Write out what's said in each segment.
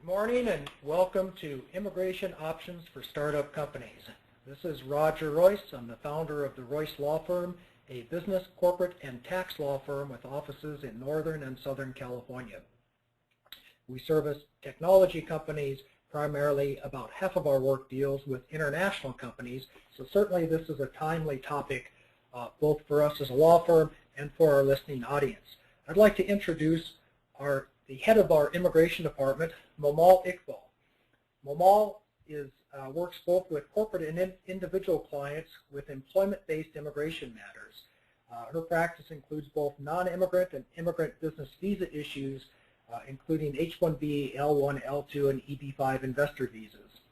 morning and welcome to Immigration Options for Startup Companies. This is Roger Royse. I'm the founder of the Royse Law Firm, a business, corporate, and tax law firm with offices in Northern and Southern California. We service technology companies. Primarily, about half of our work deals with international companies, so certainly this is a timely topic both for us as a law firm and for our listening audience. I'd like to introduce the head of our immigration department, Momal Iqbal. Momal works both with corporate and individual clients with employment-based immigration matters. Her practice includes both non-immigrant and immigrant business visa issues, including H-1B, L-1, L-2, and EB-5 investor visas.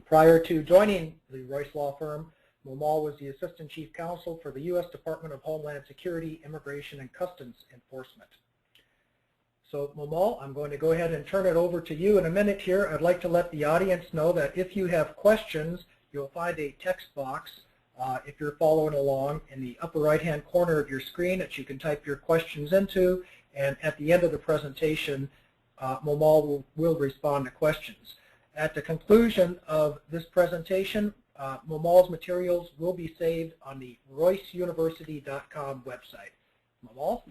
Prior to joining the Royse Law Firm, Momal was the Assistant Chief Counsel for the U.S. Department of Homeland Security, Immigration, and Customs Enforcement. So, Momal, I'm going to go ahead and turn it over to you in a minute here. I'd like to let the audience know that if you have questions, you'll find a text box if you're following along in the upper right-hand corner of your screen that you can type your questions into. And at the end of the presentation, Momal will respond to questions. At the conclusion of this presentation, Momal's materials will be saved on the royseuniversity.com website. Momal?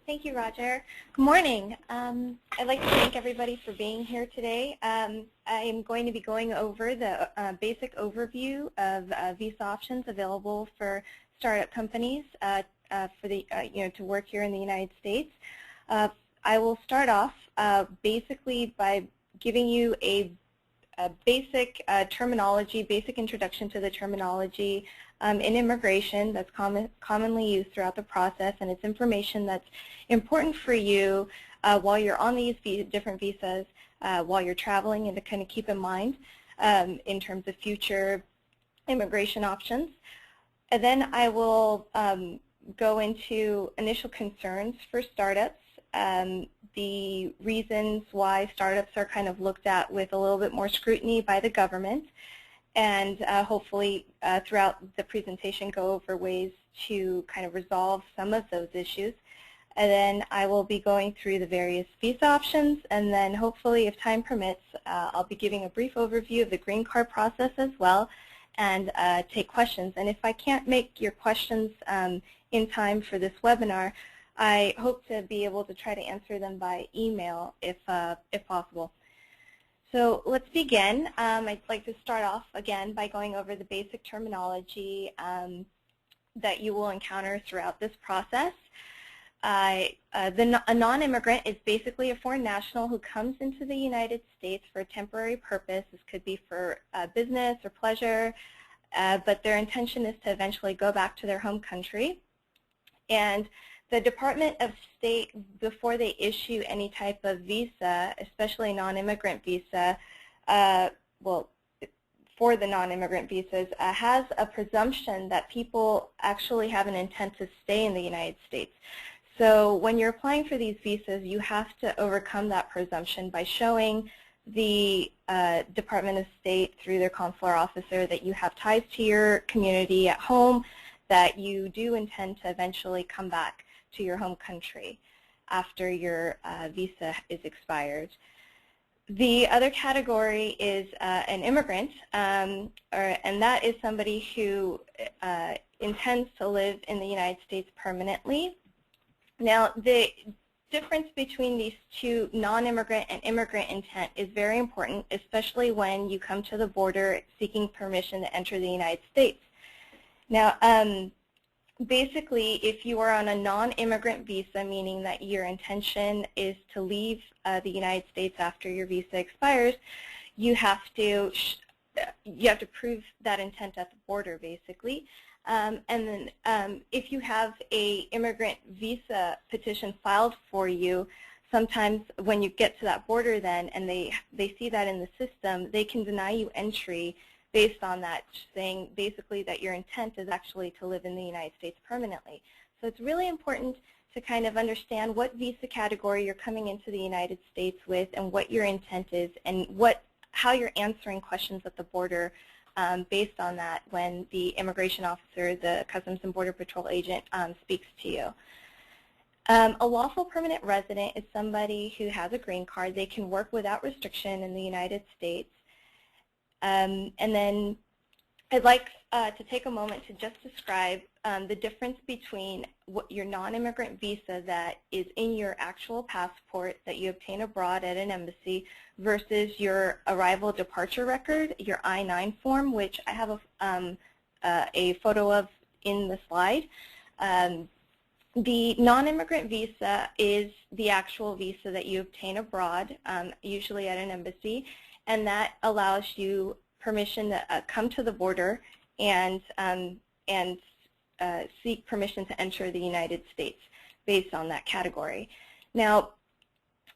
Thank you, Roger. Good morning. I'd like to thank everybody for being here today. I am going to be going over the basic overview of visa options available for startup companies to work here in the United States. I will start off basically by giving you a basic terminology, basic introduction to the terminology in immigration that's commonly used throughout the process, and it's information that's important for you while you're on these different visas, while you're traveling, and to kind of keep in mind in terms of future immigration options. And then I will go into initial concerns for startups, the reasons why startups are kind of looked at with a little bit more scrutiny by the government, and hopefully throughout the presentation go over ways to kind of resolve some of those issues. And then I will be going through the various visa options, and then hopefully, if time permits, I'll be giving a brief overview of the green card process as well, and take questions. And if I can't make your questions in time for this webinar, I hope to be able to try to answer them by email if possible. So let's begin. I'd like to start off again by going over the basic terminology that you will encounter throughout this process. A non-immigrant is basically a foreign national who comes into the United States for a temporary purpose. This could be for business or pleasure, but their intention is to eventually go back to their home country. And the Department of State, before they issue any type of visa, especially non-immigrant visa, for the non-immigrant visas, has a presumption that people actually have an intent to stay in the United States. So when you're applying for these visas, you have to overcome that presumption by showing the Department of State through their consular officer that you have ties to your community at home, that you do intend to eventually come back to your home country after your visa is expired. The other category is an immigrant, and that is somebody who intends to live in the United States permanently. Now, the difference between these two, non-immigrant and immigrant intent, is very important, especially when you come to the border seeking permission to enter the United States. Now, basically, if you are on a non-immigrant visa, meaning that your intention is to leave the United States after your visa expires, you have to prove that intent at the border, basically. And then if you have a immigrant visa petition filed for you, sometimes when you get to that border then and they see that in the system, they can deny you entry based on that, saying basically that your intent is actually to live in the United States permanently. So it's really important to kind of understand what visa category you're coming into the United States with and what your intent is and how you're answering questions at the border based on that when the immigration officer, the Customs and Border Patrol agent, speaks to you. A lawful permanent resident is somebody who has a green card. They can work without restriction in the United States. And then I'd like to take a moment to just describe the difference between what your non-immigrant visa that is in your actual passport that you obtain abroad at an embassy versus your arrival departure record, your I-9 form, which I have a photo of in the slide. The non-immigrant visa is the actual visa that you obtain abroad, usually at an embassy, and that allows you permission to come to the border and seek permission to enter the United States based on that category. Now,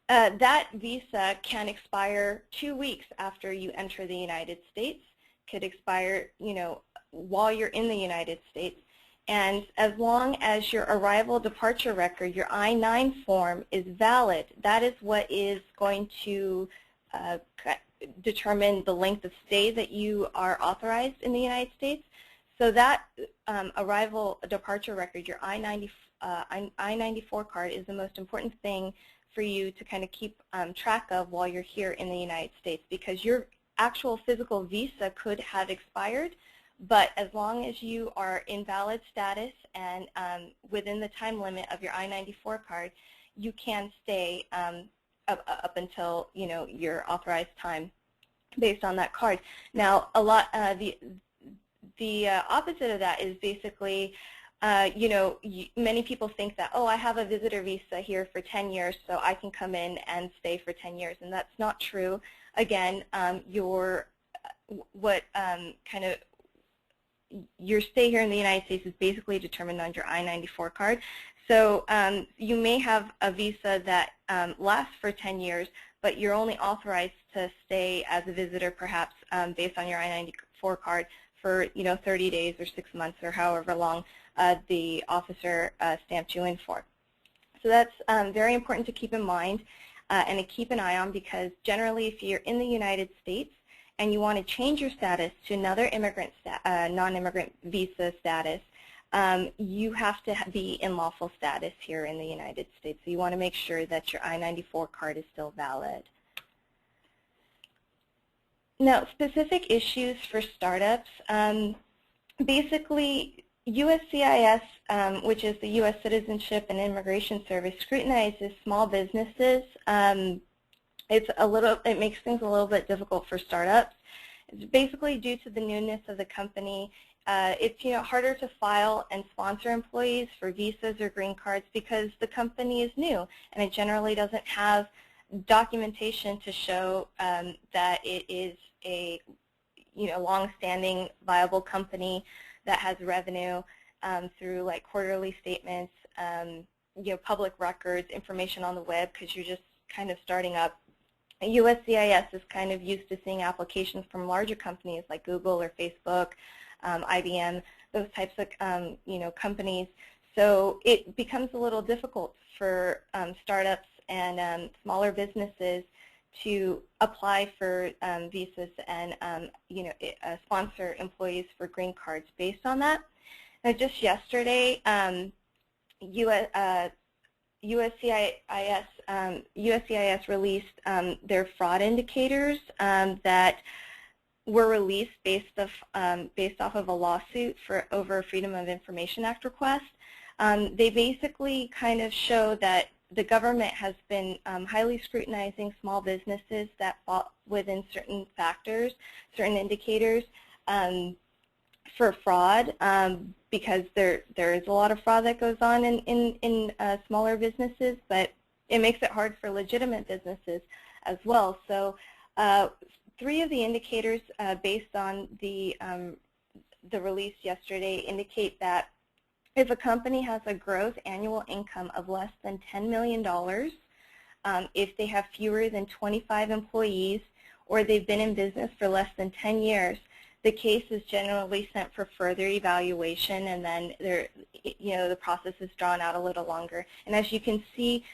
that visa can expire 2 weeks after you enter the United States, could expire, while you're in the United States. And as long as your arrival departure record, your I-9 form, is valid, that is what is going to determine the length of stay that you are authorized in the United States. So that arrival departure record, your I-94 card, is the most important thing for you to kind of keep track of while you're here in the United States, because your actual physical visa could have expired, but as long as you are in valid status and within the time limit of your I-94 card, you can stay up until your authorized time based on that card. Now, the opposite of that is basically, many people think that, oh, I have a visitor visa here for 10 years, so I can come in and stay for 10 years, and that's not true. Again, your stay here in the United States is basically determined on your I-94 card. So you may have a visa that lasts for 10 years, but you're only authorized to stay as a visitor, perhaps based on your I-94 card, for 30 days or 6 months or however long the officer stamped you in for. So that's very important to keep in mind and to keep an eye on, because generally if you're in the United States and you want to change your status to another non-immigrant visa status, you have to be in lawful status here in the United States. So you want to make sure that your I-94 card is still valid. Now, specific issues for startups. Basically, USCIS, which is the U.S. Citizenship and Immigration Service, scrutinizes small businesses. It makes things a little bit difficult for startups. It's basically due to the newness of the company. It's harder to file and sponsor employees for visas or green cards because the company is new and it generally doesn't have documentation to show that it is a long-standing viable company that has revenue through like quarterly statements, public records, information on the web, because you're just kind of starting up. USCIS is kind of used to seeing applications from larger companies like Google or Facebook, IBM, those types of companies. So it becomes a little difficult for startups and smaller businesses to apply for visas and sponsor employees for green cards based on that. Now, just yesterday, USCIS released their fraud indicators that were released based off of a lawsuit over a Freedom of Information Act request. They basically kind of show that the government has been highly scrutinizing small businesses that fall within certain factors, certain indicators for fraud, because there is a lot of fraud that goes on in smaller businesses, but it makes it hard for legitimate businesses as well. So 3 of the indicators based on the release yesterday indicate that if a company has a gross annual income of less than $10 million, if they have fewer than 25 employees, or they've been in business for less than 10 years, the case is generally sent for further evaluation, and then the process is drawn out a little longer. And as you can see,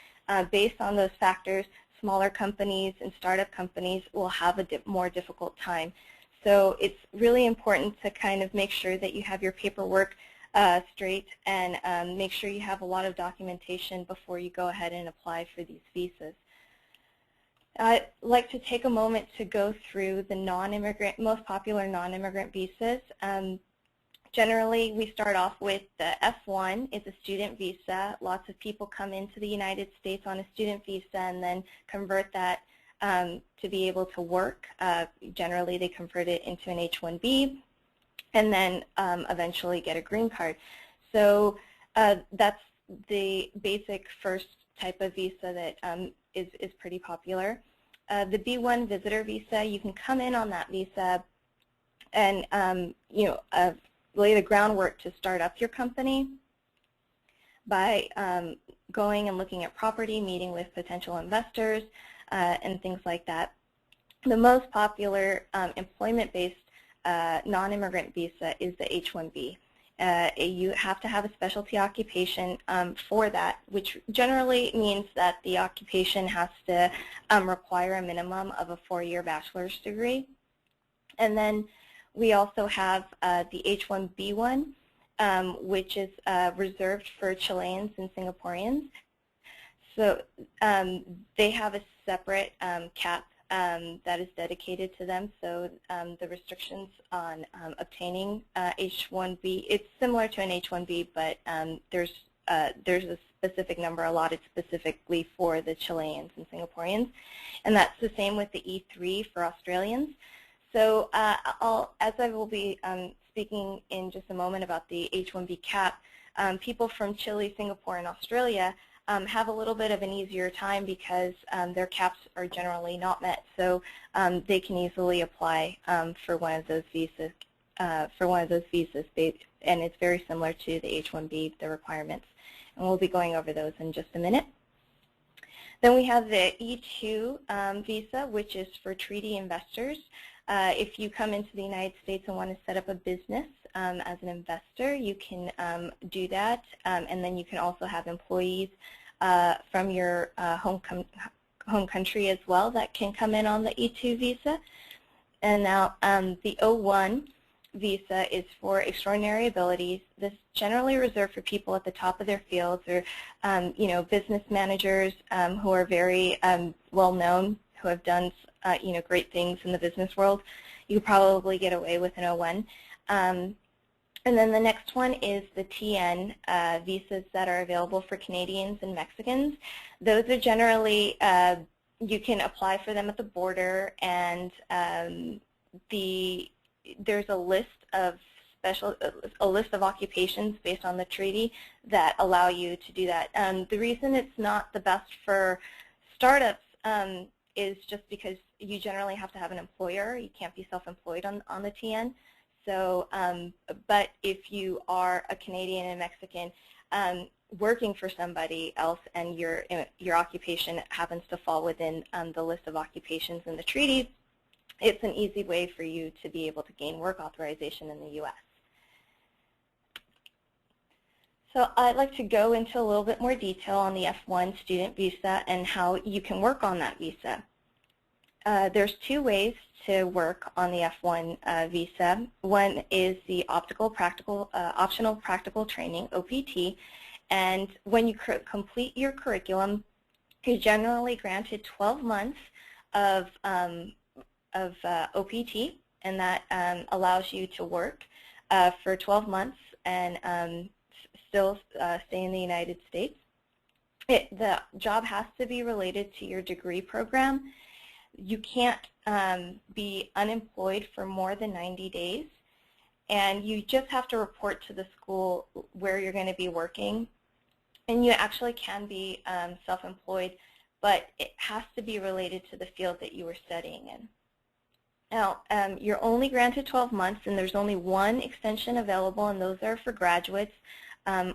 based on those factors, smaller companies and startup companies will have a more difficult time. So it's really important to kind of make sure that you have your paperwork straight, and make sure you have a lot of documentation before you go ahead and apply for these visas. I'd like to take a moment to go through the most popular non-immigrant visas. Generally, we start off with the F1. It's a student visa. Lots of people come into the United States on a student visa and then convert that to be able to work. Generally, they convert it into an H-1B and then eventually get a green card. So that's the basic first type of visa that is pretty popular. The B1 visitor visa, you can come in on that visa and lay the groundwork to start up your company by going and looking at property, meeting with potential investors, and things like that. The most popular employment-based non-immigrant visa is the H-1B. You have to have a specialty occupation for that, which generally means that the occupation has to require a minimum of a 4-year bachelor's degree. And then we also have the H-1B1, which is reserved for Chileans and Singaporeans. So they have a separate cap that is dedicated to them. So the restrictions on obtaining H-1B, it's similar to an H-1B, but there's a specific number allotted specifically for the Chileans and Singaporeans. And that's the same with the E3 for Australians. So as I will be speaking in just a moment about the H-1B cap, people from Chile, Singapore, and Australia have a little bit of an easier time because their caps are generally not met. So they can easily apply for one of those visas. And it's very similar to the H-1B, the requirements. And we'll be going over those in just a minute. Then we have the E2 visa, which is for treaty investors. If you come into the United States and want to set up a business as an investor, you can do that, and then you can also have employees from your home country as well that can come in on the E2 visa. And now the O1 visa is for extraordinary abilities. This is generally reserved for people at the top of their fields, or business managers who are very well known, who have done great things in the business world. You could probably get away with an O1. And then the next one is the TN visas that are available for Canadians and Mexicans. Those are generally, you can apply for them at the border, and there's a list of occupations based on the treaty that allow you to do that. The reason it's not the best for startups is just because you generally have to have an employer. You can't be self-employed on the TN. So, but if you are a Canadian and Mexican working for somebody else, and your occupation happens to fall within the list of occupations in the treaty, it's an easy way for you to be able to gain work authorization in the U.S. So I'd like to go into a little bit more detail on the F1 student visa and how you can work on that visa. There's two ways to work on the F1 visa. One is the optional practical training, OPT, and when you complete your curriculum, you're generally granted 12 months of OPT, and that allows you to work for 12 months and still stay in the United States. The job has to be related to your degree program. You can't be unemployed for more than 90 days, and you just have to report to the school where you're going to be working. And you actually can be self-employed, but it has to be related to the field that you were studying in. Now, you're only granted 12 months, and there's only one extension available, and those are for graduates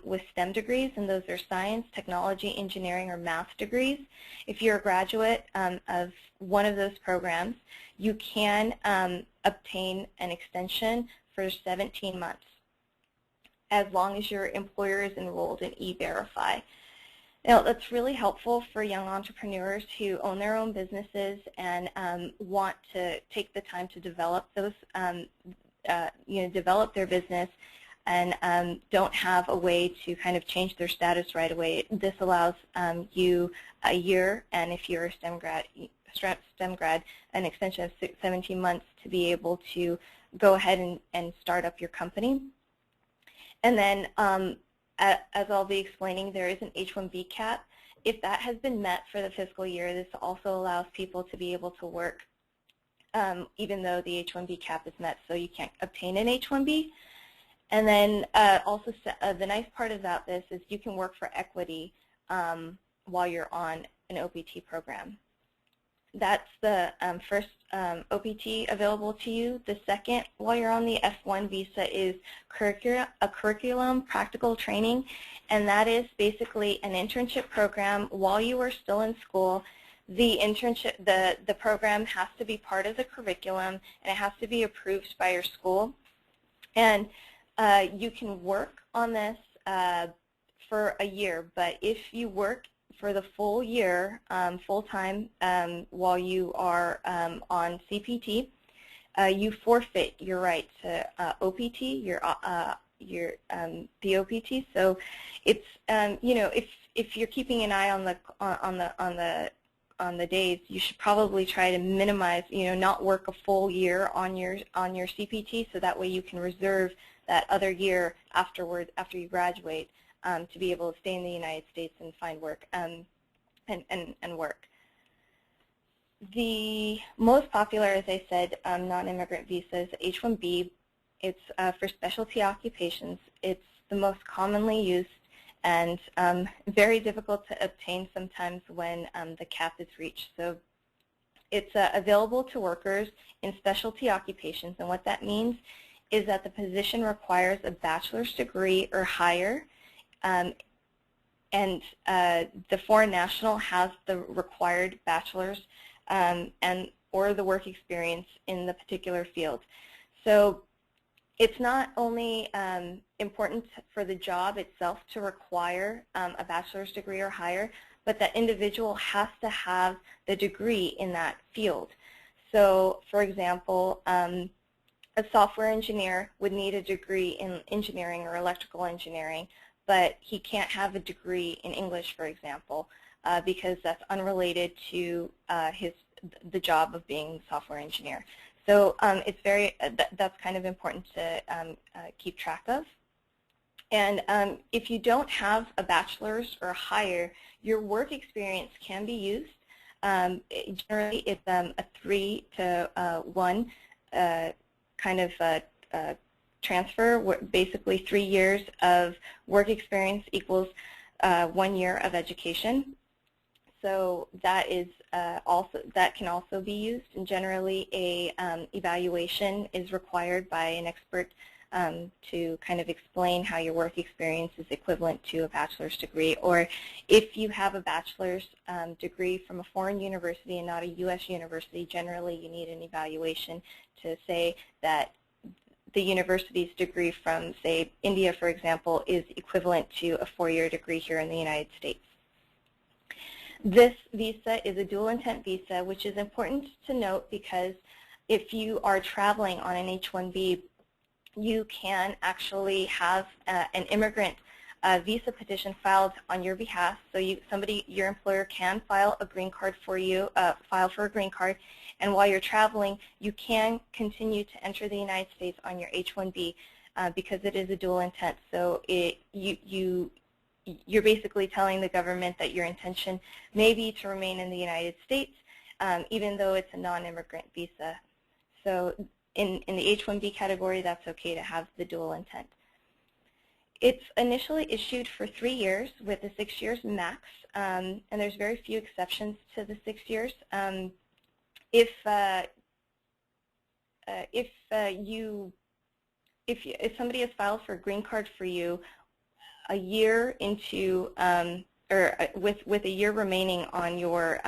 with STEM degrees, and those are science, technology, engineering, or math degrees. If you're a graduate of one of those programs, you can obtain an extension for 17 months, as long as your employer is enrolled in E-Verify. Now, that's really helpful for young entrepreneurs who own their own businesses and want to take the time to develop those, develop their business and don't have a way to kind of change their status right away. This allows you a year, and if you're a STEM grad, an extension of 17 months to be able to go ahead and start up your company. And then, as I'll be explaining, there is an H-1B cap. If that has been met for the fiscal year, this also allows people to be able to work even though the H-1B cap is met, so you can't obtain an H-1B. And then also the nice part about this is you can work for equity while you're on an OPT program. That's the first OPT available to you. The second, while you're on the F1 visa, is a curriculum practical training, and that is basically an internship program while you are still in school. The internship, the program has to be part of the curriculum, and it has to be approved by your school. And you can work on this for a year, but if you work for the full year, full-time, while you are on CPT, you forfeit your right to OPT, the OPT. So it's you know, if you're keeping an eye on the days, you should probably try to minimize, you know, not work a full year on your CPT, so that way you can reserve that other year afterward, after you graduate, to be able to stay in the United States and find work and work. The most popular, as I said, non-immigrant visa is H-1B. It's for specialty occupations. It's the most commonly used and very difficult to obtain sometimes when the cap is reached. So it's available to workers in specialty occupations, and what that means is that the position requires a bachelor's degree or higher, and the foreign national has the required bachelor's or the work experience in the particular field. So it's not only important for the job itself to require a bachelor's degree or higher, but that individual has to have the degree in that field. So, for example, a software engineer would need a degree in engineering or electrical engineering, but he can't have a degree in English, for example, because that's unrelated to the job of being a software engineer. So it's that's kind of important to keep track of. And if you don't have a bachelor's or higher, your work experience can be used. Generally, it's a 3 to 1 kind of transfer, where basically 3 years of work experience equals 1 year of education. So that is that can also be used, and generally a evaluation is required by an expert to kind of explain how your work experience is equivalent to a bachelor's degree, or if you have a bachelor's degree from a foreign university and not a U.S. university, generally you need an evaluation to say that the university's degree from, say, India, for example, is equivalent to a 4-year degree here in the United States. This visa is a dual intent visa, which is important to note because if you are traveling on an H-1B, you can actually have an immigrant visa petition filed on your behalf. So your employer can file a green card for you, file for a green card, and while you're traveling, you can continue to enter the United States on your H-1B because it is a dual intent. So you're basically telling the government that your intention may be to remain in the United States, even though it's a non-immigrant visa. So in the H-1B category, that's okay to have the dual intent. It's initially issued for 3 years with a 6 years max, and there's very few exceptions to the 6 years. If somebody has filed for a green card for you a year into, or with a year remaining on your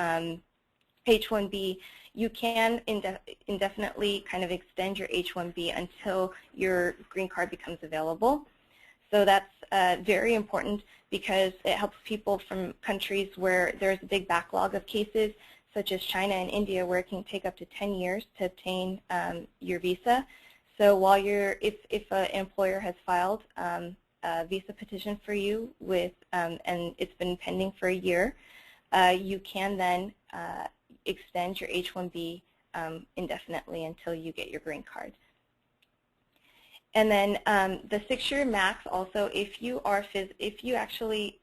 H-1B, you can indefinitely kind of extend your H-1B until your green card becomes available. So that's very important because it helps people from countries where there's a big backlog of cases, such as China and India, where it can take up to 10 years to obtain your visa. So while if an employer has filed a visa petition for you and it's been pending for a year, you can then extend your H-1B indefinitely until you get your green card. And then the 6-year max also, if you actually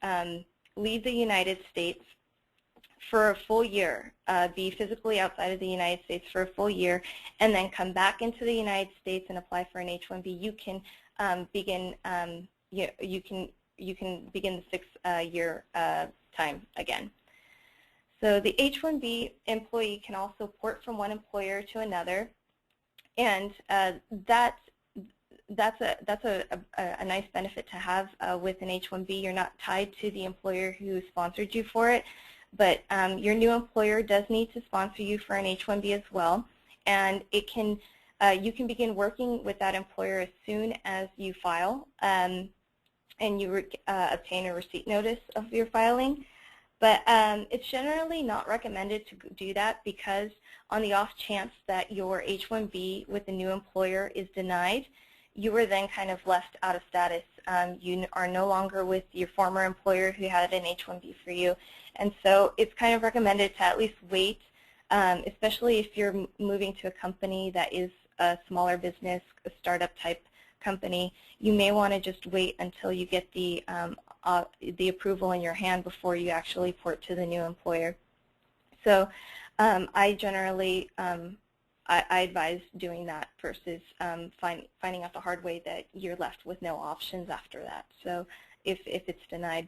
leave the United States for a full year, be physically outside of the United States for a full year, and then come back into the United States and apply for an H-1B, you can begin you can begin the 6-year time again. So the H-1B employee can also port from one employer to another, and that's a nice benefit to have with an H-1B. You're not tied to the employer who sponsored you for it, but your new employer does need to sponsor you for an H-1B as well, and you can begin working with that employer as soon as you file, and you obtain a receipt notice of your filing. But it's generally not recommended to do that, because on the off chance that your H-1B with the new employer is denied, you are then kind of left out of status. You are no longer with your former employer who had an H-1B for you. And so it's kind of recommended to at least wait, especially if you're moving to a company that is a smaller business, a startup type company. You may want to just wait until you get the approval in your hand before you actually port to the new employer. So I generally I advise doing that versus finding out the hard way that you're left with no options after that, so if it's denied.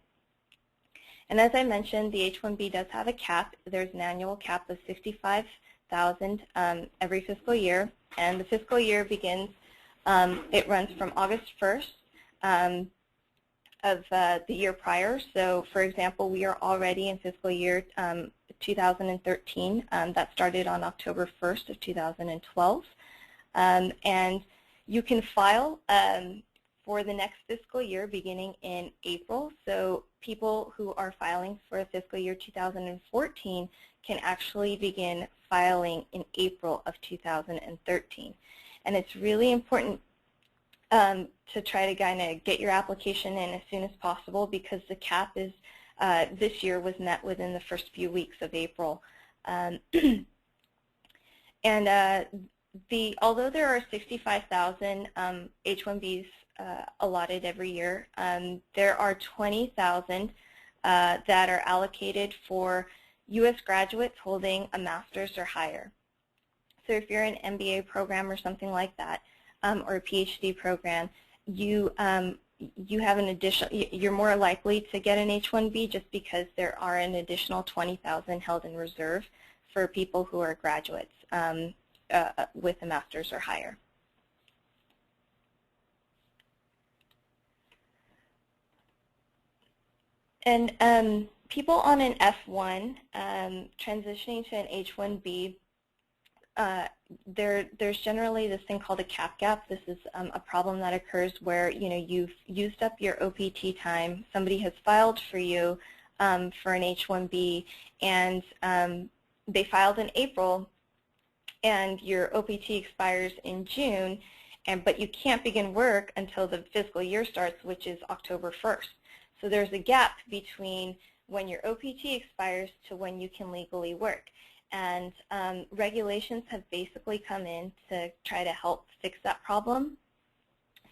And as I mentioned, the H-1B does have a cap. There's an annual cap of $65,000 every fiscal year, and the fiscal year begins, it runs from August 1st of the year prior. So for example, we are already in fiscal year 2013. That started on October 1st of 2012. And you can file for the next fiscal year beginning in April. So people who are filing for fiscal year 2014 can actually begin filing in April of 2013. And it's really important to try to kind of get your application in as soon as possible, because the cap is this year was met within the first few weeks of April. And although there are 65,000 H-1Bs allotted every year, there are 20,000 that are allocated for U.S. graduates holding a master's or higher. So if you're an MBA program or something like that, or a PhD program, you have an additional, you're more likely to get an H-1B just because there are an additional 20,000 held in reserve for people who are graduates with a master's or higher. And people on an F1 transitioning to an H-1B, there's generally this thing called a cap gap. This is a problem that occurs where you've used up your OPT time. Somebody has filed for you for an H-1B, and they filed in April, and your OPT expires in June, but you can't begin work until the fiscal year starts, which is October 1st. So there's a gap between when your OPT expires to when you can legally work. And regulations have basically come in to try to help fix that problem.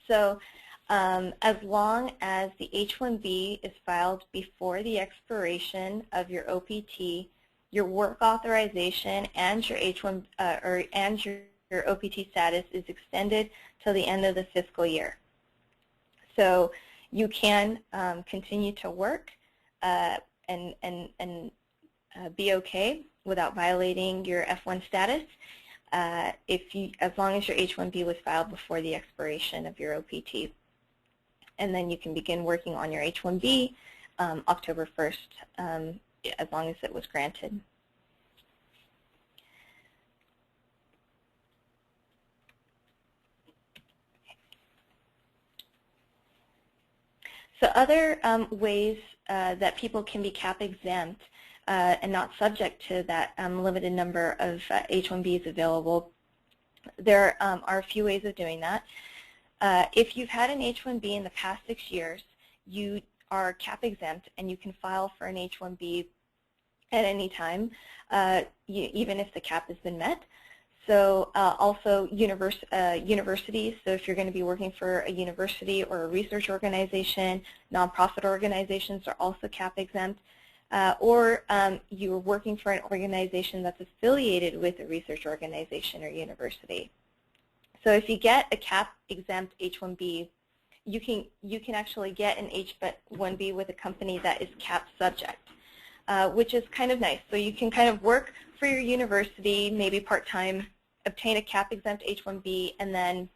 So as long as the H-1B is filed before the expiration of your OPT, your work authorization and your H-1 and your OPT status is extended till the end of the fiscal year. So you can continue to work and be okay without violating your F1 status as long as your H-1B was filed before the expiration of your OPT. And then you can begin working on your H-1B October 1st as long as it was granted. So other ways that people can be cap exempt and not subject to that limited number of H-1Bs available There are a few ways of doing that. If you've had an H-1B in the past 6 years, you are cap exempt and you can file for an H-1B at any time, even if the cap has been met. So also universities, so if you're going to be working for a university or a research organization, nonprofit organizations are also cap exempt. Or you're working for an organization that's affiliated with a research organization or university. So if you get a cap exempt H-1B, you can actually get an H-1B with a company that is cap subject, which is kind of nice. So you can kind of work for your university, maybe part-time, obtain a cap exempt H-1B, and then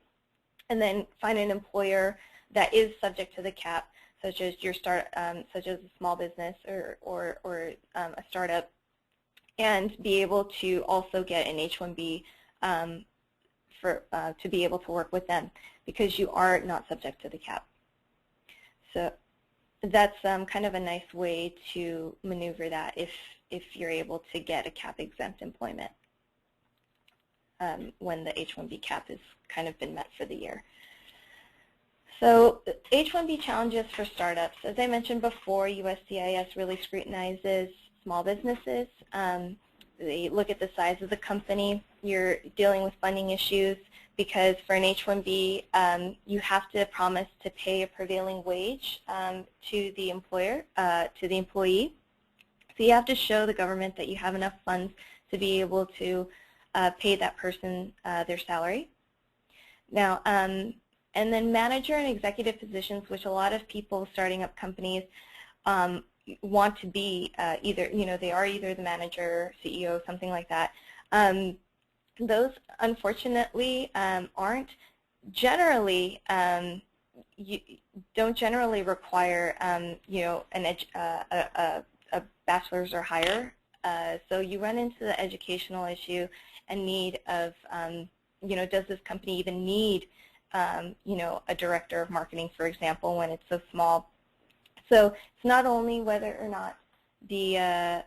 find an employer that is subject to the cap, such as such as a small business or a startup, and be able to also get an H-1B to be able to work with them, because you are not subject to the cap. So that's kind of a nice way to maneuver that if you're able to get a cap exempt employment when the H-1B cap has kind of been met for the year. So H-1B challenges for startups. As I mentioned before, USCIS really scrutinizes small businesses. They look at the size of the company. You're dealing with funding issues because for an H-1B, you have to promise to pay a prevailing wage to the employer, to the employee. So you have to show the government that you have enough funds to be able to pay that person their salary. Now, and then manager and executive positions, which a lot of people starting up companies want to be either, they are either the manager, CEO, something like that. Those, unfortunately, aren't generally, don't generally require, a bachelor's or higher. So you run into the educational issue and need of, does this company even need a director of marketing, for example, when it's so small. So it's not only whether or not the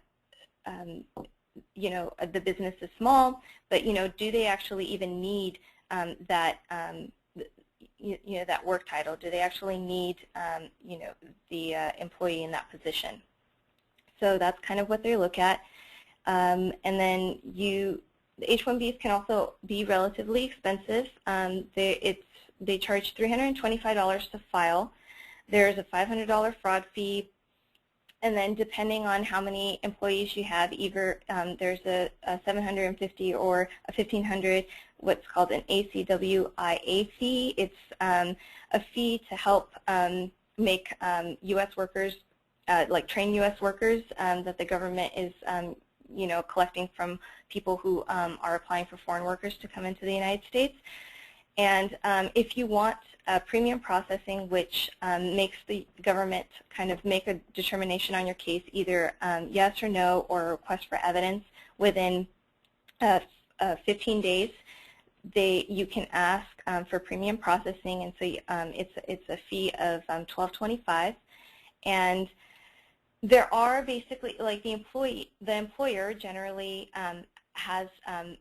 the business is small, but do they actually even need that that work title? Do they actually need the employee in that position? So that's kind of what they look at, and then the H-1Bs can also be relatively expensive. They charge $325 to file. There's a $500 fraud fee, and then depending on how many employees you have, either there's a $750 or a $1,500, what's called an ACWIA fee. It's a fee to help make U.S. workers, train U.S. workers that the government is collecting from people who are applying for foreign workers to come into the United States. And if you want premium processing, which makes the government kind of make a determination on your case, either yes or no, or request for evidence within 15 days, you can ask for premium processing, and so it's a fee of $12.25. And there are basically, like the employer generally has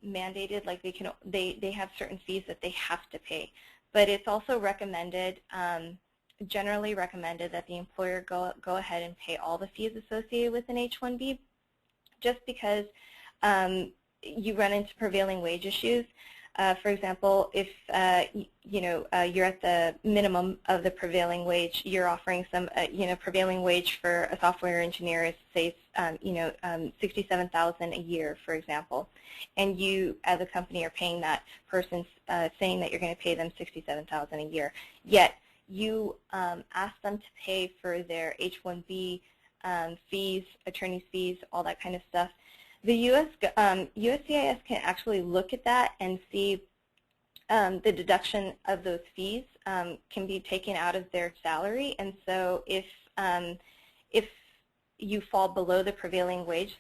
mandated, like they have certain fees that they have to pay, but it's also recommended, generally recommended, that the employer go ahead and pay all the fees associated with an H-1B, just because you run into prevailing wage issues. For example, if you're at the minimum of the prevailing wage, you're offering some prevailing wage for a software engineer is, say, $67,000 a year, for example, and you as a company are paying that person, saying that you're going to pay them $67,000 a year. Yet you ask them to pay for their H-1B fees, attorney's fees, all that kind of stuff. The USCIS can actually look at that and see the deduction of those fees can be taken out of their salary, and so if you fall below the prevailing wage,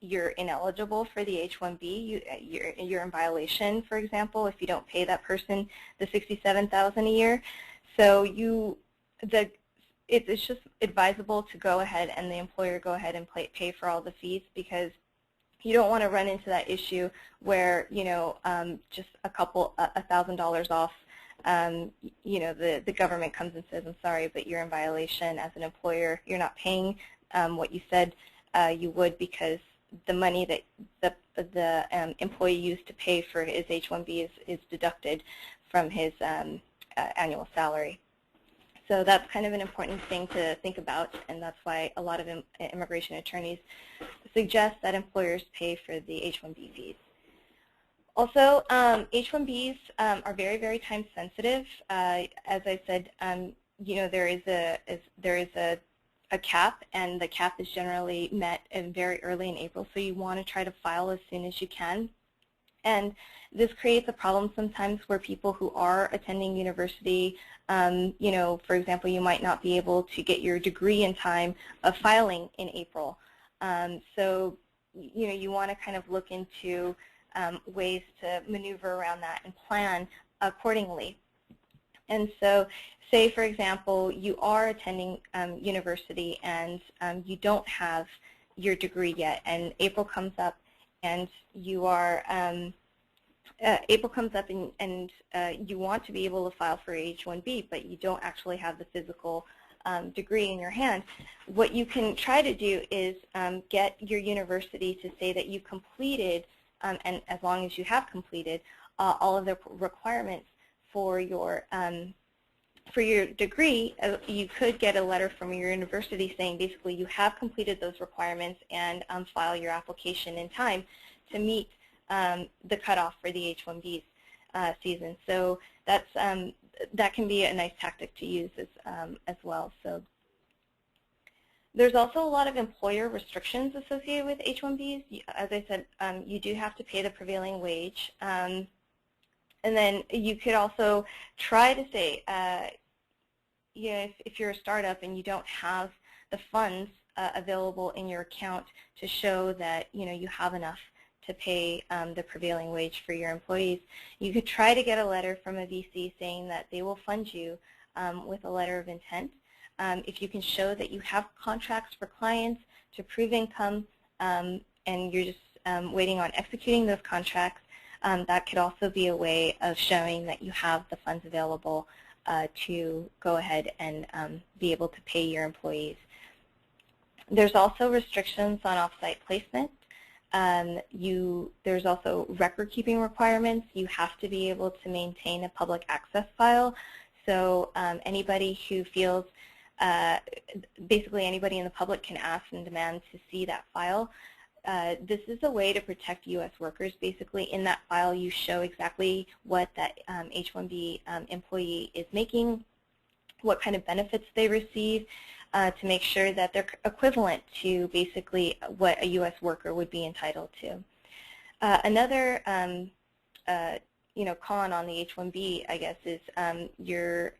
you're ineligible for the H-1B. You're in violation, for example, if you don't pay that person the $67,000 a year. So it's just advisable to go ahead and the employer go ahead and pay for all the fees, because You don't want to run into that issue where, just $1,000 off, the government comes and says, I'm sorry, but you're in violation as an employer. You're not paying what you said you would, because the money that the employee used to pay for his H-1B is deducted from his annual salary. So that's kind of an important thing to think about, and that's why a lot of immigration attorneys suggest that employers pay for the H-1B fees. Also, H-1Bs are very, very time sensitive. As I said, there is a cap, and the cap is generally met very early in April, so you want to try to file as soon as you can. And this creates a problem sometimes where people who are attending university, for example, you might not be able to get your degree in time of filing in April. So, you want to kind of look into ways to maneuver around that and plan accordingly. And so, say, for example, you are attending university and you don't have your degree yet, and April comes up, and you are April comes up and you want to be able to file for H-1B, but you don't actually have the physical degree in your hand. What you can try to do is get your university to say that you completed, and as long as you have completed, all of the requirements for your degree. You could get a letter from your university saying basically you have completed those requirements and file your application in time to meet the cutoff for the H-1B season. So that can be a nice tactic to use as well. So there's also a lot of employer restrictions associated with H-1Bs. As I said, you do have to pay the prevailing wage. And then you could also try to say, if you're a startup and you don't have the funds available in your account to show that you have enough to pay the prevailing wage for your employees, you could try to get a letter from a VC saying that they will fund you with a letter of intent. If you can show that you have contracts for clients to prove income and you're just waiting on executing those contracts, that could also be a way of showing that you have the funds available to go ahead and be able to pay your employees. There's also restrictions on off-site placement. There's also record-keeping requirements. You have to be able to maintain a public access file. So anybody who feels, basically anybody in the public can ask and demand to see that file. This is a way to protect U.S. workers. Basically, in that file, you show exactly what that H-1B employee is making, what kind of benefits they receive, to make sure that they're equivalent to basically what a U.S. worker would be entitled to. Another, con on the H-1B, I guess, is your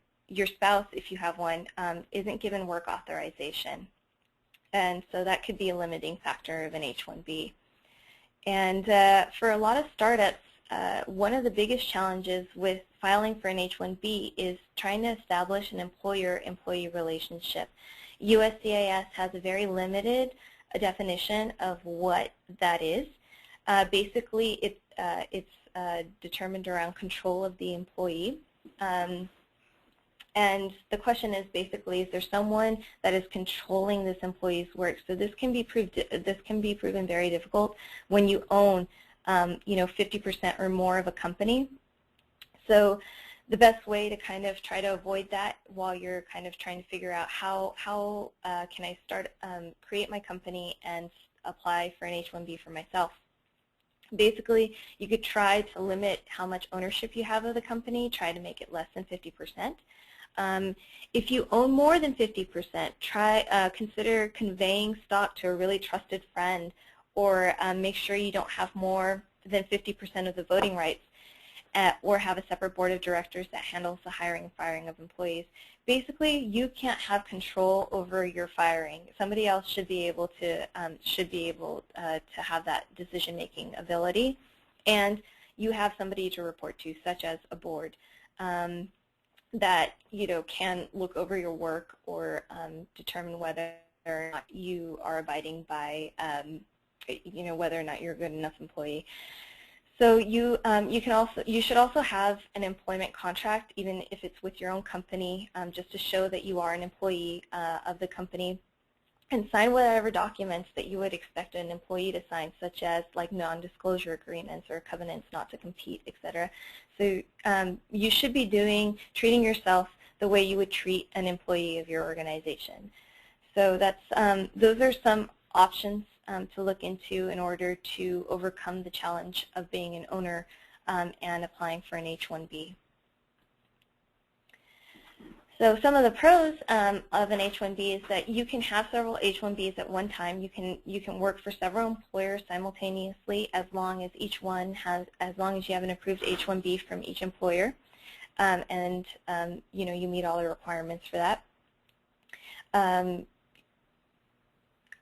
spouse, if you have one, isn't given work authorization. And so that could be a limiting factor of an H-1B. And for a lot of startups, one of the biggest challenges with filing for an H-1B is trying to establish an employer-employee relationship. USCIS has a very limited definition of what that is. Basically, it's determined around control of the employee. And the question is basically, is there someone that is controlling this employee's work? So this can be proven very difficult when you own 50% or more of a company. So the best way to kind of try to avoid that while you're kind of trying to figure out how can I start create my company and apply for an H-1B for myself. Basically, you could try to limit how much ownership you have of the company, try to make it less than 50%. If you own more than 50%, consider conveying stock to a really trusted friend, or make sure you don't have more than 50% of the voting rights, or have a separate board of directors that handles the hiring and firing of employees. Basically, you can't have control over your firing. Somebody else should be able to have that decision-making ability, and you have somebody to report to, such as a board. That can look over your work or determine whether or not you are abiding by whether or not you're a good enough employee. So you should also have an employment contract, even if it's with your own company, just to show that you are an employee of the company, and sign whatever documents that you would expect an employee to sign, such as like non-disclosure agreements or covenants not to compete, etc. So you should be treating yourself the way you would treat an employee of your organization. So those are some options to look into in order to overcome the challenge of being an owner and applying for an H-1B. So some of the pros of an H-1B is that you can have several H-1Bs at one time. You can work for several employers simultaneously as long as you have an approved H-1B from each employer, and you meet all the requirements for that.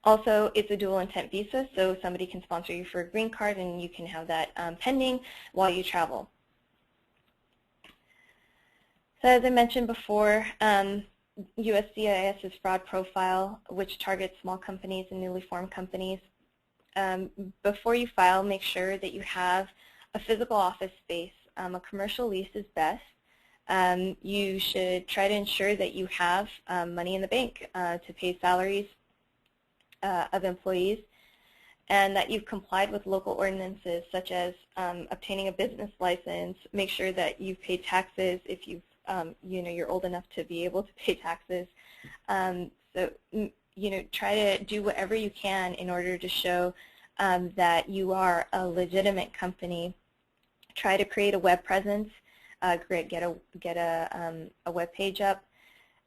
Also, it's a dual intent visa, so somebody can sponsor you for a green card, and you can have that pending while you travel. So as I mentioned before, USCIS's fraud profile, which targets small companies and newly formed companies. Before you file, make sure that you have a physical office space. A commercial lease is best. You should try to ensure that you have money in the bank to pay salaries of employees, and that you've complied with local ordinances such as obtaining a business license. Make sure that you've paid taxes if you're old enough to be able to pay taxes. So try to do whatever you can in order to show that you are a legitimate company. Try to create a web presence. Get a web page up.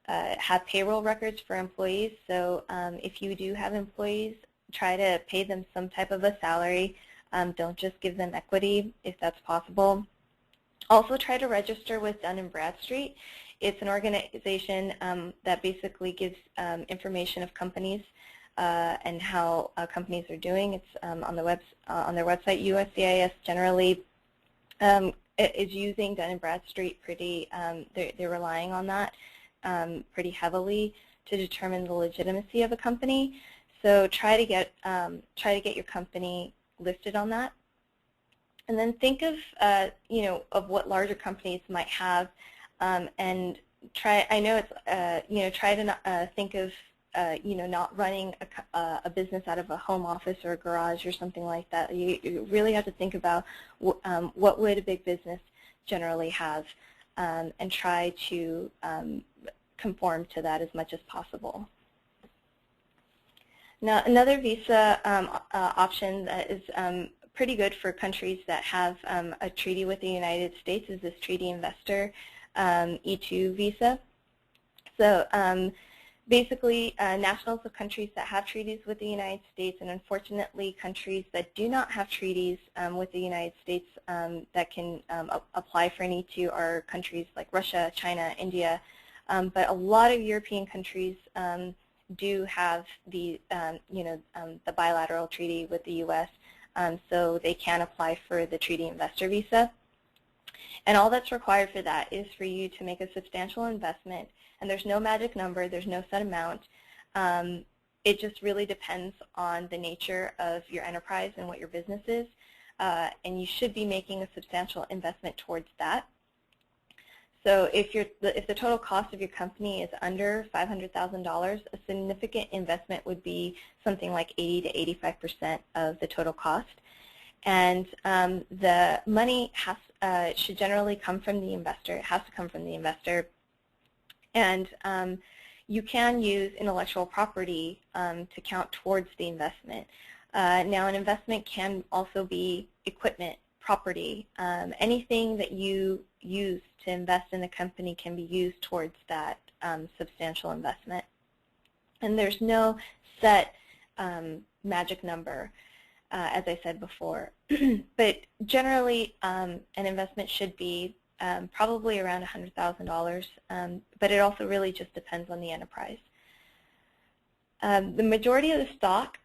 Have payroll records for employees. So if you do have employees, try to pay them some type of a salary. Don't just give them equity if that's possible. Also try to register with Dun & Bradstreet. It's an organization that basically gives information of companies and how companies are doing. It's on their website. USCIS generally is using Dun & Bradstreet pretty. They're relying on that pretty heavily to determine the legitimacy of a company. So try to get your company listed on that. And then think of of what larger companies might have, and try. I know it's try to not, think of not running a business out of a home office or a garage or something like that. You really have to think about what would a big business generally have, and try to conform to that as much as possible. Now, another visa option that is pretty good for countries that have a treaty with the United States is this treaty investor E2 visa. So basically, nationals of countries that have treaties with the United States, and unfortunately countries that do not have treaties with the United States that can apply for an E2 are countries like Russia, China, India, but a lot of European countries do have the the bilateral treaty with the U.S., so they can apply for the treaty investor visa. And all that's required for that is for you to make a substantial investment, and there's no magic number, there's no set amount. It just really depends on the nature of your enterprise and what your business is, and you should be making a substantial investment towards that. So if the total cost of your company is under $500,000, a significant investment would be something like 80 to 85% of the total cost. And the money should generally come from the investor. It has to come from the investor. And you can use intellectual property to count towards the investment. Now, an investment can also be equipment, property. Anything that you use to invest in a company can be used towards that substantial investment. And there's no set magic number, as I said before. But generally, an investment should be probably around $100,000, but it also really just depends on the enterprise. The majority of the stock,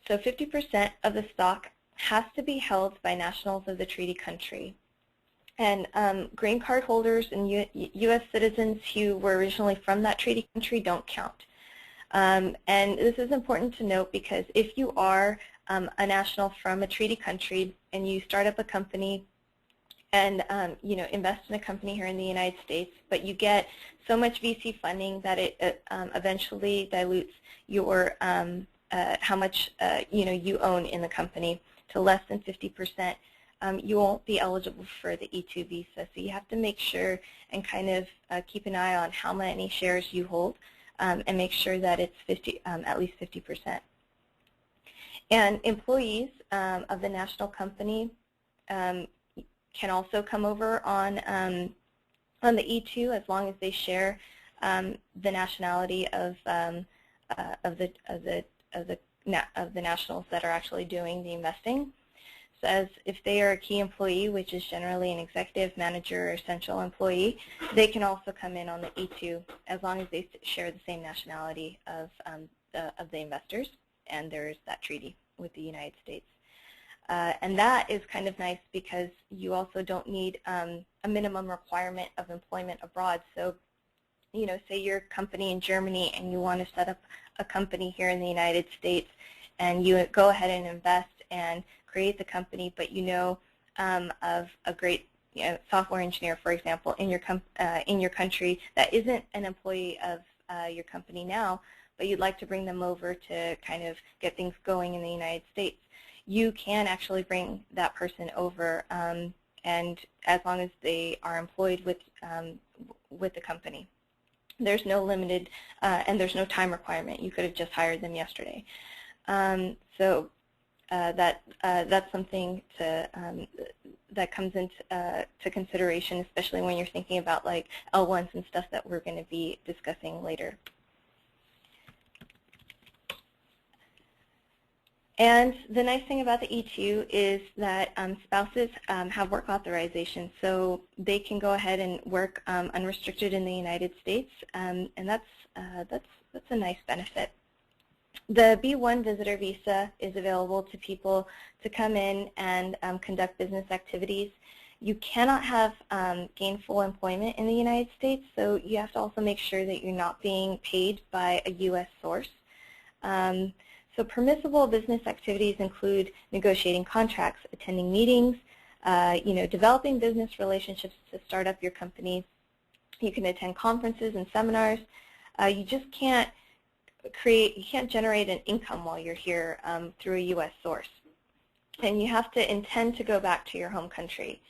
so 50% of the stock, has to be held by nationals of the treaty country. And green card holders and U.S. citizens who were originally from that treaty country don't count. And this is important to note because if you are a national from a treaty country and you start up a company and invest in a company here in the United States, but you get so much VC funding that it eventually dilutes your how much you own in the company to less than 50%, you won't be eligible for the E2 visa. So you have to make sure and kind of keep an eye on how many shares you hold and make sure that it's at least 50%. And employees of the national company can also come over on the E2 as long as they share the nationality of the nationals that are actually doing the investing. So as if they are a key employee, which is generally an executive, manager, or essential employee, they can also come in on the E2 as long as they share the same nationality of the investors, and there's that treaty with the United States. And that is kind of nice because you also don't need a minimum requirement of employment abroad. So, say you're a company in Germany and you want to set up a company here in the United States, and you go ahead and invest and create the company, but of a great software engineer, for example, in your country that isn't an employee of your company now, but you'd like to bring them over to kind of get things going in the United States. You can actually bring that person over, and as long as they are employed with the company. There's no limited, and there's no time requirement. You could have just hired them yesterday. So that's something that comes into consideration, especially when you're thinking about like L1s and stuff that we're going to be discussing later. And the nice thing about the E2 is that spouses have work authorization, so they can go ahead and work unrestricted in the United States, and that's a nice benefit. The B1 visitor visa is available to people to come in and conduct business activities. You cannot have gainful employment in the United States, so you have to also make sure that you're not being paid by a U.S. source. So permissible business activities include negotiating contracts, attending meetings, developing business relationships to start up your company. You can attend conferences and seminars. You just can't generate an income while you're here through a U.S. source. And you have to intend to go back to your home country.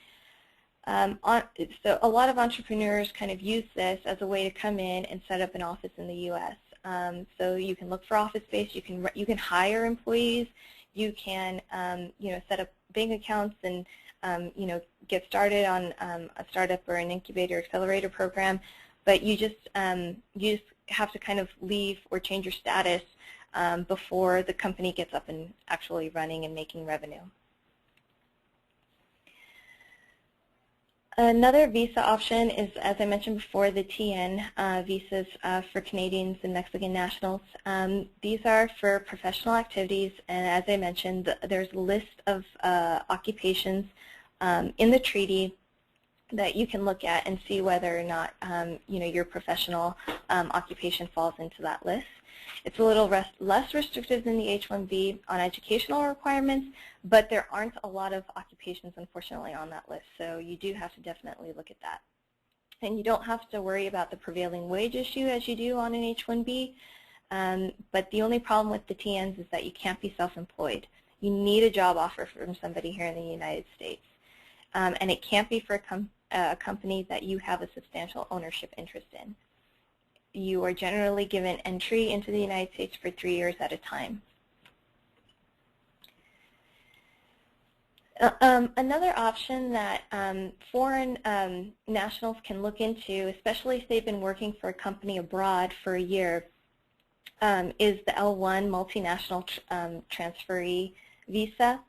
So a lot of entrepreneurs kind of use this as a way to come in and set up an office in the U.S. So you can look for office space. You can hire employees. You can set up bank accounts and get started on a startup or an incubator accelerator program. But you just have to kind of leave or change your status before the company gets up and actually running and making revenue. Another visa option is, as I mentioned before, the TN visas for Canadians and Mexican nationals. These are for professional activities, and as I mentioned, there's a list of occupations in the treaty that you can look at and see whether or not your professional occupation falls into that list. It's a little less restrictive than the H-1B on educational requirements, but there aren't a lot of occupations, unfortunately, on that list, so you do have to definitely look at that. And you don't have to worry about the prevailing wage issue as you do on an H-1B, but the only problem with the TNs is that you can't be self-employed. You need a job offer from somebody here in the United States, and it can't be for a company that you have a substantial ownership interest in. You are generally given entry into the United States for 3 years at a time. Another option that foreign nationals can look into, especially if they've been working for a company abroad for a year, is the L1 multinational transferee visa.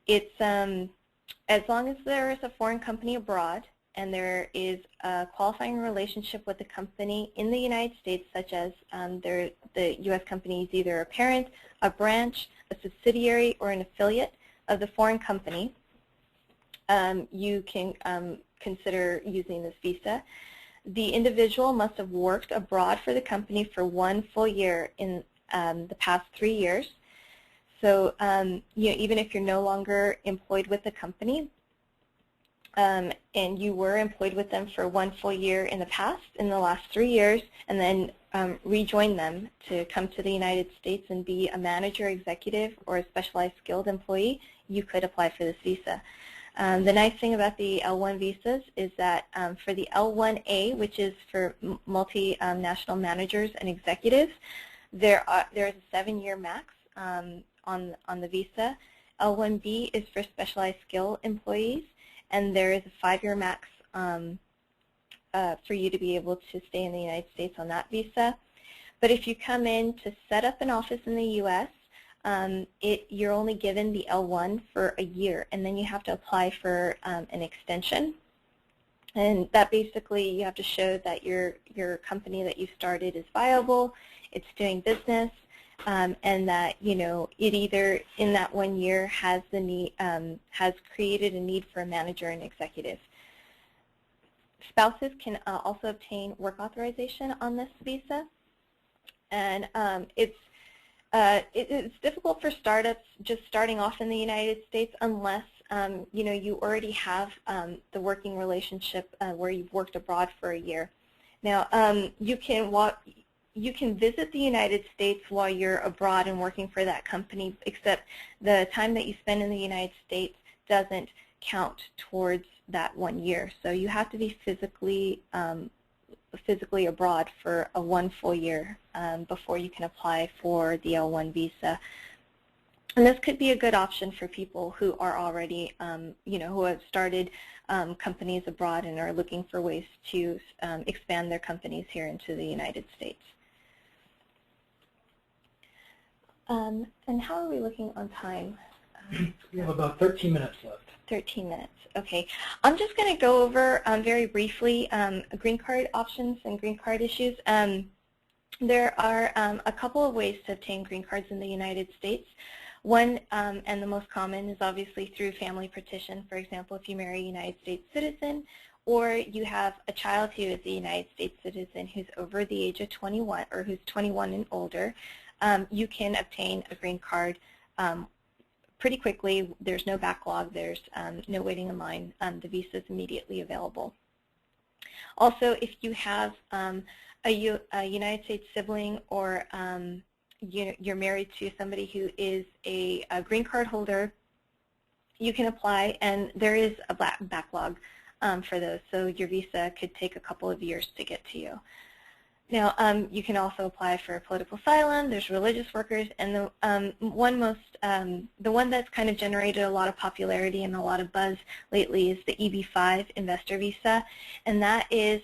It's as long as there is a foreign company abroad and there is a qualifying relationship with the company in the United States, such as the U.S. company is either a parent, a branch, a subsidiary, or an affiliate of the foreign company, you can consider using this visa. the individual must have worked abroad for the company for 1 full year in the past 3 years. So even if you're no longer employed with the company, and you were employed with them for 1 full year in the past, in the last 3 years, and then rejoin them to come to the United States and be a manager, executive, or a specialized skilled employee, you could apply for this visa. The nice thing about the L1 visas is that for the L1A, which is for multinational managers and executives, there is a 7-year max on the visa. L1B is for specialized skill employees, and there is a 5-year max for you to be able to stay in the United States on that visa. But if you come in to set up an office in the U.S., you're only given the L1 for a year, and then you have to apply for an extension. And that basically, you have to show that your company that you started is viable, it's doing business, and that it either in that 1 year has the need, has created a need for a manager and executive. Spouses can also obtain work authorization on this visa, and it's difficult for startups just starting off in the United States unless you already have the working relationship where you've worked abroad for a year. Now you can visit the United States while you're abroad and working for that company, except the time that you spend in the United States doesn't count towards that 1 year. So you have to be physically abroad for a 1 full year before you can apply for the L1 visa. And this could be a good option for people who are already, who have started companies abroad and are looking for ways to expand their companies here into the United States. And how are we looking on time? We have about 13 minutes left. 13 minutes. Okay. I'm just going to go over very briefly green card options and green card issues. There are a couple of ways to obtain green cards in the United States. One, and the most common, is obviously through family petition. For example, if you marry a United States citizen, or you have a child who is a United States citizen who's over the age of 21, or who's 21 and older, you can obtain a green card pretty quickly. There's no backlog. There's no waiting in line. The visa is immediately available. Also, if you have a United States sibling, or you're married to somebody who is a green card holder, you can apply, and there is a backlog for those. So your visa could take a couple of years to get to you. Now, you can also apply for political asylum. There's religious workers, and the one that's kind of generated a lot of popularity and a lot of buzz lately is the EB-5 investor visa, and that is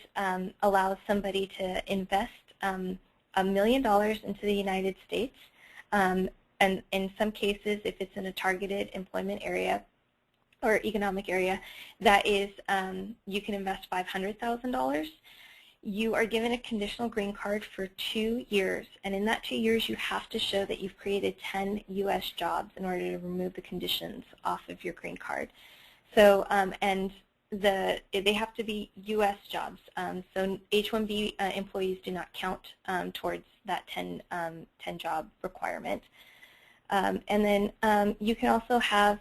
allows somebody to invest $1 million into the United States, and in some cases, if it's in a targeted employment area or economic area, that is you can invest $500,000. You are given a conditional green card for 2 years, and in that 2 years you have to show that you've created 10 U.S. jobs in order to remove the conditions off of your green card. So, and they have to be U.S. jobs, so H-1B employees do not count towards that 10 job requirement. And then you can also have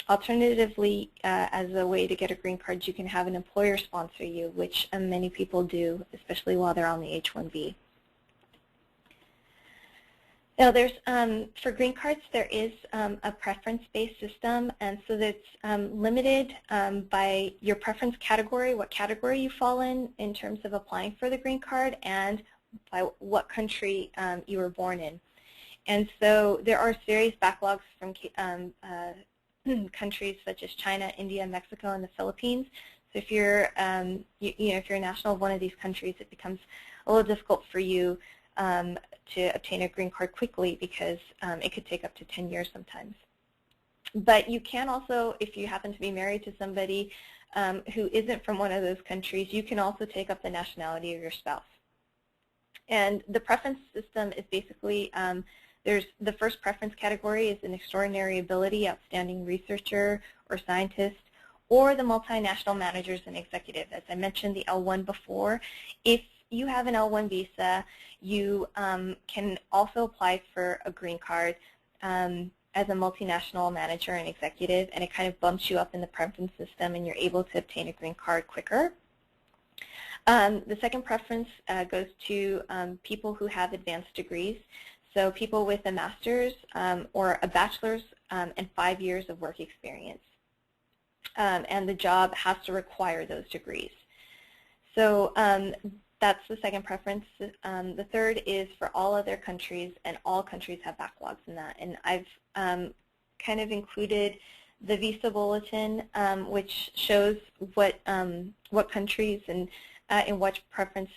alternatively, as a way to get a green card, you can have an employer sponsor you, which many people do, especially while they're on the H-1B. Now, there's for green cards, there is a preference-based system, and so that's limited by your preference category, what category you fall in terms of applying for the green card, and by what country you were born in. And so there are serious backlogs from countries such as China, India, Mexico, and the Philippines. So if you're, if you're a national of one of these countries, it becomes a little difficult for you to obtain a green card quickly, because it could take up to 10 years sometimes. But you can also, if you happen to be married to somebody who isn't from one of those countries, you can also take up the nationality of your spouse. And the preference system is basically, there's the first preference category is an extraordinary ability, outstanding researcher or scientist, or the multinational managers and executive. As I mentioned the L1 before, if you have an L1 visa, you can also apply for a green card as a multinational manager and executive, and it kind of bumps you up in the preference system and you're able to obtain a green card quicker. The second preference goes to people who have advanced degrees, so people with a master's or a bachelor's and 5 years of work experience. And the job has to require those degrees. So that's the second preference. The third is for all other countries, and all countries have backlogs in that. And I've kind of included the visa bulletin, which shows what countries and in what preference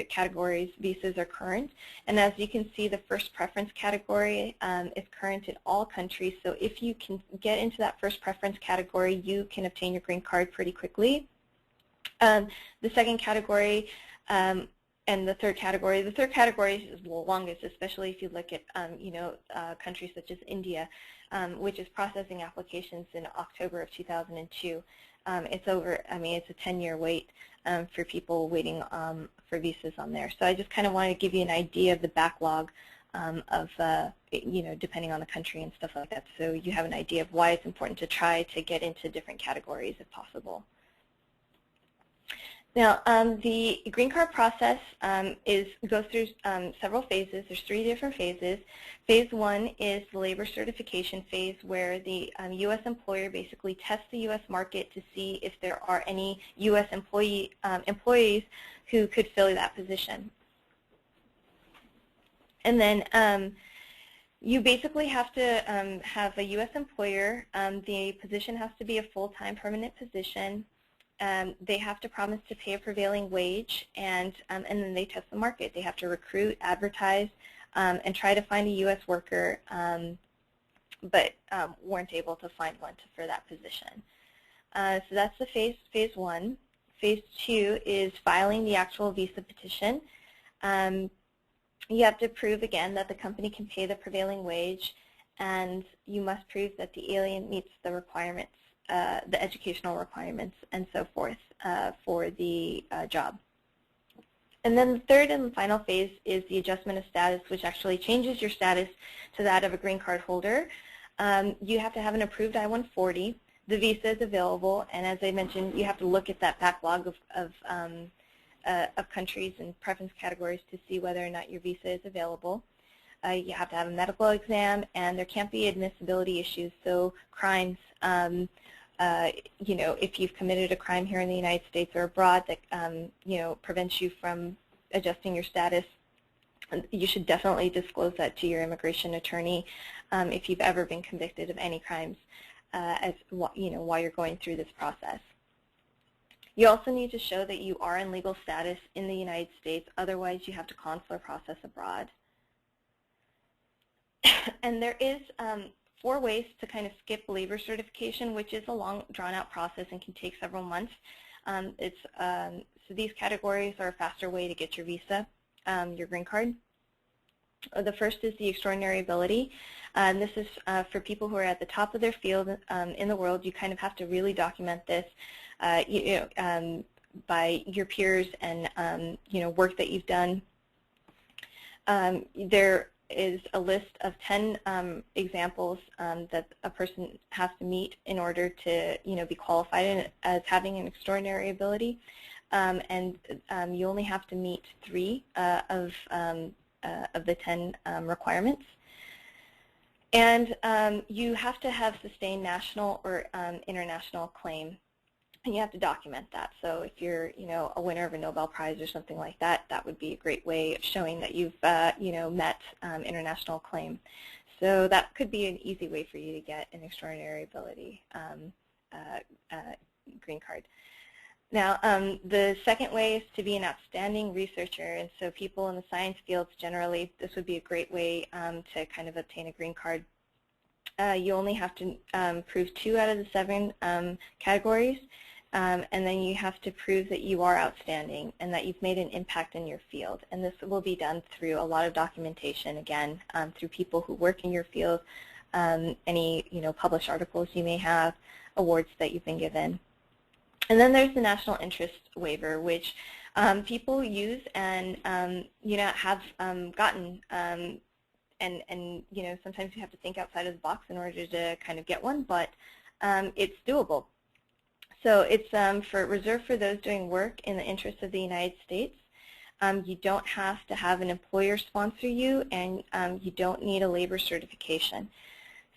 categories visas are current. And as you can see, the first preference category is current in all countries. So if you can get into that first preference category, you can obtain your green card pretty quickly. The second category and the third category is the longest, especially if you look at countries such as India, which is processing applications in October of 2002. It's a 10-year wait for people waiting for visas on there. So I just kind of wanted to give you an idea of the backlog of depending on the country and stuff like that. So you have an idea of why it's important to try to get into different categories if possible. Now, the green card process goes through several phases. There's 3 different phases. Phase 1 is the labor certification phase, where the U.S. employer basically tests the U.S. market to see if there are any U.S. employees who could fill that position. And then you basically have to have a U.S. employer. The position has to be a full-time permanent position. They have to promise to pay a prevailing wage, and then they test the market. They have to recruit, advertise, and try to find a U.S. worker, but weren't able to find one for that position. So that's the phase 1. Phase 2 is filing the actual visa petition. You have to prove, again, that the company can pay the prevailing wage, and you must prove that the alien meets the requirements, the educational requirements and so forth for the job. And then the third and final phase is the adjustment of status, which actually changes your status to that of a green card holder. You have to have an approved I-140. The visa is available, and as I mentioned, you have to look at that backlog of countries and preference categories to see whether or not your visa is available. You have to have a medical exam, and there can't be admissibility issues, so crimes, if you've committed a crime here in the United States or abroad that prevents you from adjusting your status, you should definitely disclose that to your immigration attorney if you've ever been convicted of any crimes while you're going through this process. You also need to show that you are in legal status in the United States, otherwise you have to consular process abroad. And there is 4 ways to kind of skip labor certification, which is a long, drawn-out process and can take several months. So these categories are a faster way to get your visa, your green card. The first is the extraordinary ability. This is for people who are at the top of their field in the world. You kind of have to really document this, by your peers and work that you've done. There is a list of 10 examples that a person has to meet in order to be qualified as having an extraordinary ability, and you only have to meet 3 of the 10 requirements. And you have to have sustained national or international claim, and you have to document that. So if you're a winner of a Nobel Prize or something like that, that would be a great way of showing that you've met international claim. So that could be an easy way for you to get an extraordinary ability green card. Now, the second way is to be an outstanding researcher, and so people in the science fields generally, this would be a great way to kind of obtain a green card. You only have to prove 2 out of the 7 categories, and then you have to prove that you are outstanding and that you've made an impact in your field. And this will be done through a lot of documentation, again, through people who work in your field, any published articles you may have, awards that you've been given. And then there's the national interest waiver, which people use and have gotten, and sometimes you have to think outside of the box in order to kind of get one, but it's doable. So it's reserved for those doing work in the interest of the United States. You don't have to have an employer sponsor you, and you don't need a labor certification.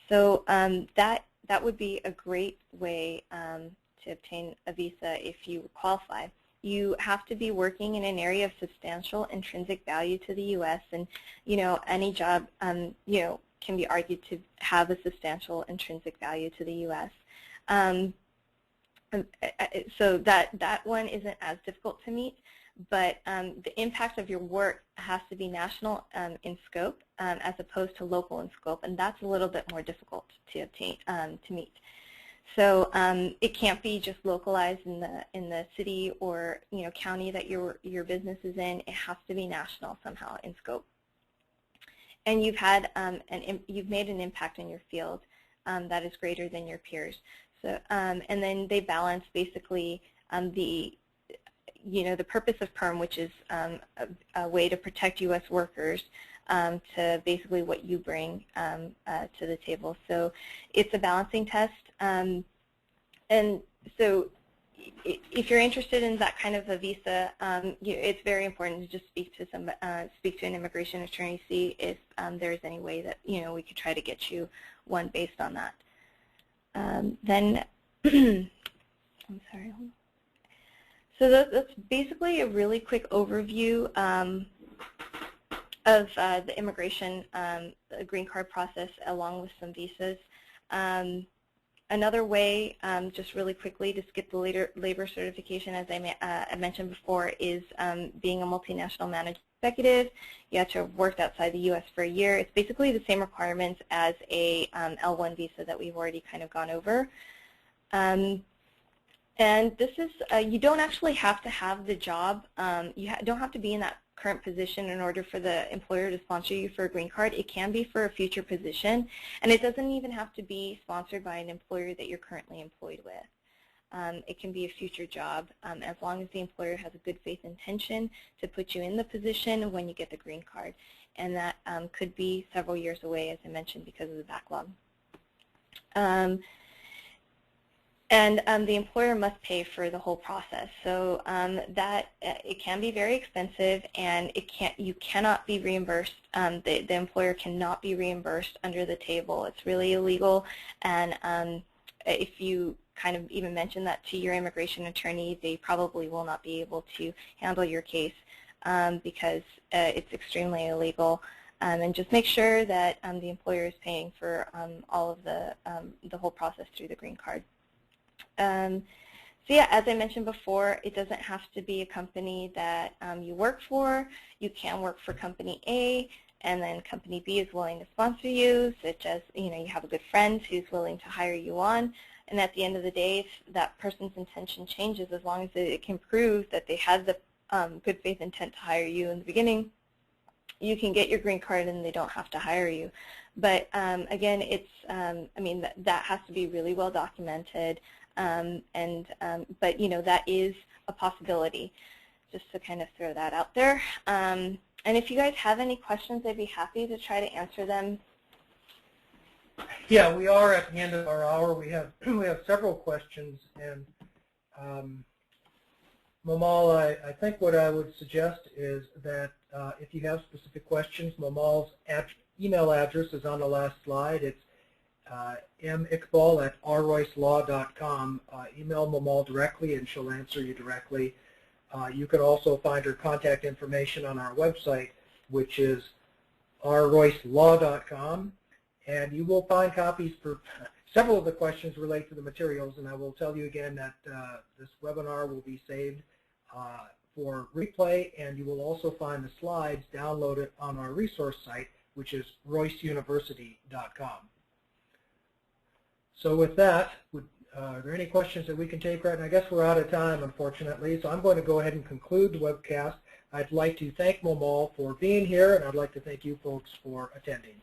So that would be a great way to obtain a visa if you qualify. You have to be working in an area of substantial intrinsic value to the U.S. and any job can be argued to have a substantial intrinsic value to the U.S. So that one isn't as difficult to meet, but the impact of your work has to be national in scope as opposed to local in scope, and that's a little bit more difficult to obtain to meet. So it can't be just localized in the city or county that your business is in. It has to be national somehow in scope. And you've had you've made an impact in your field that is greater than your peers. So and then they balance basically the purpose of PERM, which is a way to protect U.S. workers, to basically what you bring to the table. So it's a balancing test. And so if you're interested in that kind of a visa, it's very important to just speak to an immigration attorney, see if there's any way that we could try to get you one based on that. Then, I'm sorry. Hold on. So that's basically a really quick overview of the immigration green card process along with some visas. Another way, just really quickly, to skip the labor certification, as I mentioned before, is being a multinational managed executive. You have to have worked outside the U.S. for a year. It's basically the same requirements as a L1 visa that we've already kind of gone over. And this is, you don't actually have to have the job. You don't have to be in that current position in order for the employer to sponsor you for a green card. It can be for a future position, and it doesn't even have to be sponsored by an employer that you're currently employed with. It can be a future job as long as the employer has a good faith intention to put you in the position when you get the green card. And that could be several years away, as I mentioned, because of the backlog. And the employer must pay for the whole process. So it can be very expensive, and you cannot be reimbursed. The employer cannot be reimbursed under the table. It's really illegal. And if you kind of even mention that to your immigration attorney, they probably will not be able to handle your case because it's extremely illegal. And just make sure that the employer is paying for all of the whole process through the green card. So yeah, as I mentioned before, it doesn't have to be a company that you work for. You can work for company A, and then company B is willing to sponsor you, such as you have a good friend who's willing to hire you on. And at the end of the day, if that person's intention changes, as long as it can prove that they had the good faith intent to hire you in the beginning, you can get your green card and they don't have to hire you. But again, it's I mean that has to be really well documented. But that is a possibility, just to kind of throw that out there. And if you guys have any questions, I'd be happy to try to answer them. Yeah, we are at the end of our hour. We have several questions, and Momal, I think what I would suggest is that if you have specific questions, Momal's email address is on the last slide. It's Iqbal@rroyselaw.com. Email Momal directly, and she'll answer you directly. You can also find her contact information on our website, which is rroyselaw.com, and you will find copies for several of the questions relate to the materials. And I will tell you again that this webinar will be saved for replay, and you will also find the slides downloaded on our resource site, which is royseuniversity.com. So with that, are there any questions that we can take right now? I guess we're out of time, unfortunately, so I'm going to go ahead and conclude the webcast. I'd like to thank Momal for being here, and I'd like to thank you folks for attending.